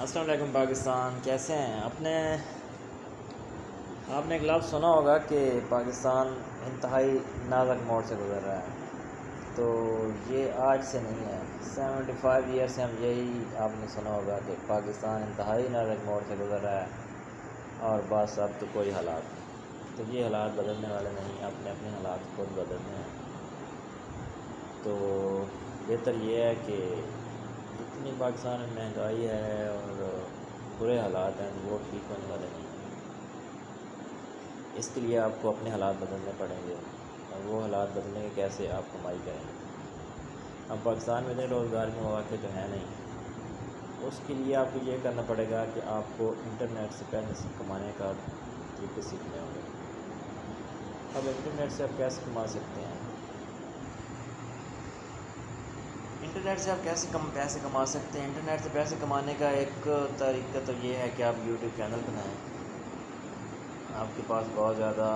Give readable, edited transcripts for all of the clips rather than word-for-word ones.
السلام علیکم پاکستان، کیسے ہیں؟ آپ نے ایک لفظ سنا ہوگا کہ پاکستان انتہائی نازک موڑ سے گزر رہا ہے، تو یہ آج سے نہیں ہے، 75 ایئر سے ہم یہی آپ نے سنا ہوگا کہ پاکستان انتہائی نازک موڑ سے گزر رہا ہے اور بس اب تو کوئی حالات نہیں، تو یہ حالات بدلنے والے نہیں، اپنے حالات خود بدلنے ہیں۔ تو بہتر یہ ہے کہ جتنی پاکستان میں مہنگائی ہے اور برے حالات ہیں وہ ٹھیک ہونے والے نہیں ہیں۔ اس کے لیے آپ کو اپنے حالات بدلنے پڑیں گے، اور وہ حالات بدلنے کے کیسے آپ کمائی کریں گے۔ اب پاکستان میں اتنے روزگار کے مواقع تو ہیں نہیں، اس کے لیے آپ کو یہ کرنا پڑے گا کہ آپ کو انٹرنیٹ سے پیسے کمانے کا طریقے سیکھنے ہوں گے۔ اب انٹرنیٹ سے آپ کیسے کما سکتے ہیں؟ انٹرنیٹ سے آپ کیسے پیسے کما سکتے ہیں؟ انٹرنیٹ سے پیسے کمانے کا ایک طریقہ تو یہ ہے کہ آپ یوٹیوب چینل بنائیں۔ آپ کے پاس بہت زیادہ،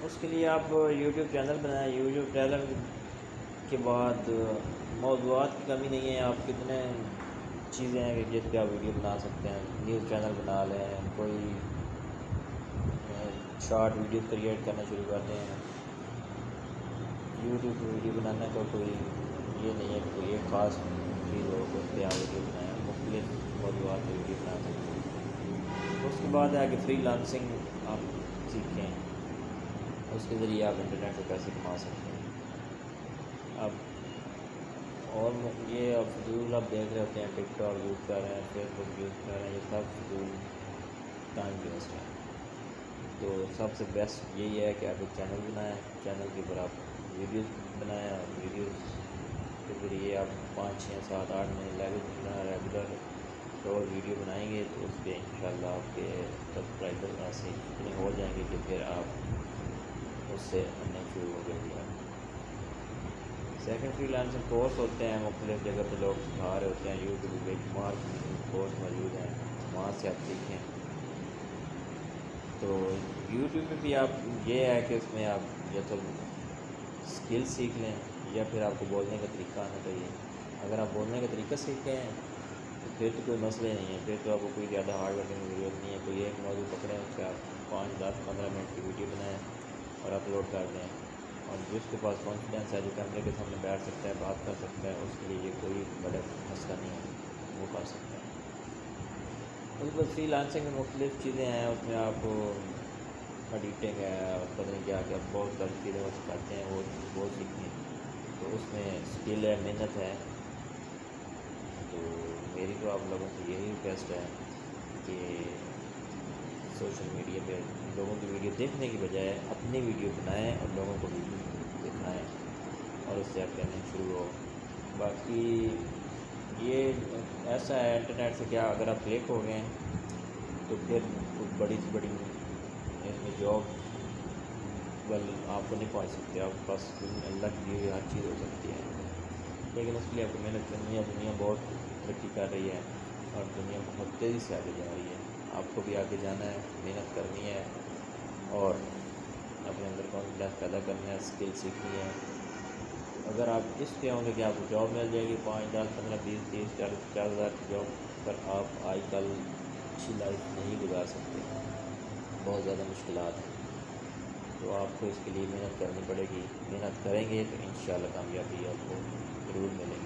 اس کے لیے آپ یوٹیوب چینل بنائیں۔ یوٹیوب چینل کے بعد موضوعات کی کمی نہیں ہے، آپ کتنے چیزیں ہیں کہ جس پہ آپ ویڈیو بنا سکتے ہیں۔ نیوز چینل بنا لیں، کوئی شارٹ ویڈیو کریٹ کرنا شروع کر دیں۔ یوٹیوب پہ ویڈیو بنانے کا کوئی یہ نہیں ہے کہ کوئی ایک خاص چیز ہو کہ اس پہ آپ ویڈیو بنائیں، مختلف موضوعات پہ ویڈیو بنا سکتے ہیں۔ اس کے بعد ہے کہ فری لانسنگ آپ سیکھیں، اس کے ذریعے آپ انٹرنیٹ سے پیسے کما سکتے ہیں۔ اب اور یہ اب فضول آپ دیکھ رہے ہوتے ہیں، ٹک ٹاک یوز کر رہے ہیں، فیس بک یوز کر رہے ہیں، یہ سب فضول ٹائم ویسٹ ہے۔ تو سب سے بیسٹ یہی ہے کہ آپ ایک چینل بنائیں، چینل کے اوپر آپ ویڈیوز بنائیں، اور ویڈیوز کے ذریعے آپ 5 6 7 8 مہینے ریگولر روز ویڈیو بنائیں گے تو اس پہ انشاءاللہ آپ کے سبسکرائبر ایسے اتنے ہو جائیں گے کہ پھر آپ اس سے ارننگ شروع ہو جائے گی۔ سیکنڈ فری لانسنگ کورس ہوتے ہیں، مختلف جگہ پہ لوگ سکھا رہے ہوتے ہیں، یوٹیوب پہ بے شمار کورس موجود ہیں، وہاں سے آپ سیکھیں۔ تو یوٹیوب پہ بھی آپ یہ ہے کہ اس میں آپ یا تو اسکل سیکھ لیں یا پھر آپ کو بولنے کا طریقہ آنا چاہیے۔ اگر آپ بولنے کا طریقہ سیکھتے ہیں تو پھر تو کوئی مسئلہ نہیں ہے، پھر تو آپ کو کوئی زیادہ ہارڈ ورکنگ کی ضرورت نہیں ہے۔ کوئی ایک موضوع پکڑیں، اس پہ آپ 5 10 15 منٹ کی ویڈیو بنائیں اور اپلوڈ کر دیں، اور جس کے پاس کانفیڈینس ہے، جو کیمرے کے سامنے بیٹھ سکتا ہے، بات کر سکتا ہے، اس کے لیے یہ کوئی بڑا مسئلہ نہیں ہے، وہ کر سکتا ہے۔ اس کے بعد فری لانسنگ میں مختلف چیزیں ہیں، اس میں آپ ایڈیٹنگ ہے، پتہ نہیں کیا کیا بہت ساری چیزیں وہ سکھاتے ہیں، وہ سیکھیں۔ تو اس میں اسکل ہے، محنت ہے۔ تو میری تو آپ لوگوں سے یہی ریکویسٹ ہے کہ سوشل میڈیا پہ لوگوں کی ویڈیو دیکھنے کی بجائے اپنی ویڈیو بنائیں اور لوگوں کو ویڈیو دکھائیں، اور اس سے آپ ارننگ شروع ہو۔ باقی یہ ایسا ہے انٹرنیٹ سے، کیا اگر آپ کلک ہو گئے تو پھر بڑی سے بڑی اس میں جاب آپ کو نہیں پہنچ سکتے، آپ کے پاس اللہ کی دی ہوئی ہر چیز ہو سکتی ہے، لیکن اس کے لیے آپ کو محنت کرنی ہے۔ دنیا بہت ترقی کر رہی ہے اور دنیا بہت تیزی سے آگے جا رہی ہے، آپ کو بھی آگے جانا ہے، محنت کرنی ہے اور اپنے اندر کانفیڈینس پیدا کرنا ہے، اسکل سیکھنی ہے۔ اگر آپ اس پہ ہوں گے کہ آپ کو جاب مل جائے گی 5 10 15 20 30 40 50 ہزار کی جاب پر، آپ آج کل اچھی لائف نہیں گزار سکتے، بہت زیادہ مشکلات ہیں۔ تو آپ کو اس کے لیے محنت کرنی پڑے گی، محنت کریں گے تو انشاءاللہ کامیابی آپ کو ضرور ملے گی۔